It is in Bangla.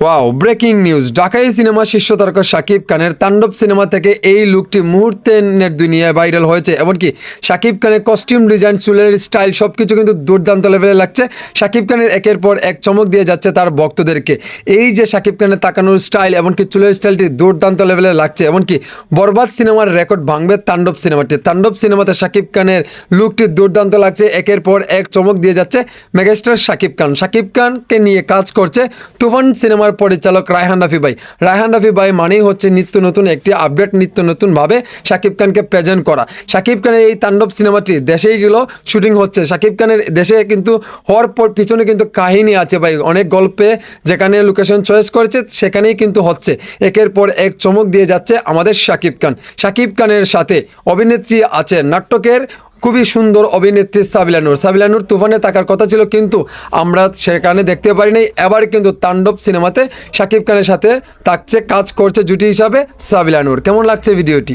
Wow, breaking news! ঢাকাই সিনেমা শীর্ষ তারকা শাকিব খানের তাণ্ডব সিনেমা থেকে এই লুকটি মুহূর্তে নেট দুনিয়ায় ভাইরাল হয়েছে। এমনকি শাকিব খানের কস্টিউম ডিজাইন, চুলের স্টাইল সবকিছু কিন্তু দুর্দান্ত লেভেলে লাগছে। শাকিব খানের একের পর এক চমক দিয়ে যাচ্ছে তার ভক্তদেরকে। এই যে শাকিব খানের তাকানোর স্টাইল, এমনকি চুলের স্টাইলটি দুর্দান্ত লেভেলে লাগছে। এমনকি বরবাদ সিনেমার রেকর্ড ভাঙবে তাণ্ডব সিনেমাটি। তাণ্ডব সিনেমাতে শাকিব খানের লুকটি দুর্দান্ত লাগছে। একের পর এক চমক দিয়ে যাচ্ছে মেগাস্টার শাকিব খান। শাকিব খানকে নিয়ে কাজ করছে তুফান সিনেমার পরিচালক রায়হান রাফি ভাই। রায়হান রাফি ভাই মানেই হচ্ছে নিত্য নতুন একটি আপডেট, নিত্য নতুনভাবে শাকিব খানকে প্রেজেন্ট করা। শাকিব খানের এই তাণ্ডব সিনেমাটি দেশেই গেলো শুটিং হচ্ছে। শাকিব খানের দেশে কিন্তু হওয়ার পিছনে কিন্তু কাহিনী আছে ভাই, অনেক গল্পে যেখানে লোকেশন চয়েস করেছে সেখানেই কিন্তু হচ্ছে। একের পর এক চমক দিয়ে যাচ্ছে আমাদের শাকিব খান। শাকিব খানের সাথে অভিনেত্রী আছে নাটকের খুবই সুন্দর অভিনেত্রী সাবিলা নূর। সাবিলা নূর তুফানে থাকার কথা ছিল, কিন্তু আমরা সেখানে দেখতে পারিনি। এবার কিন্তু তাণ্ডব সিনেমাতে শাকিব খানের সাথে থাকছে, কাজ করছে জুটি হিসাবে সাবিলা নূর। কেমন লাগছে ভিডিওটি?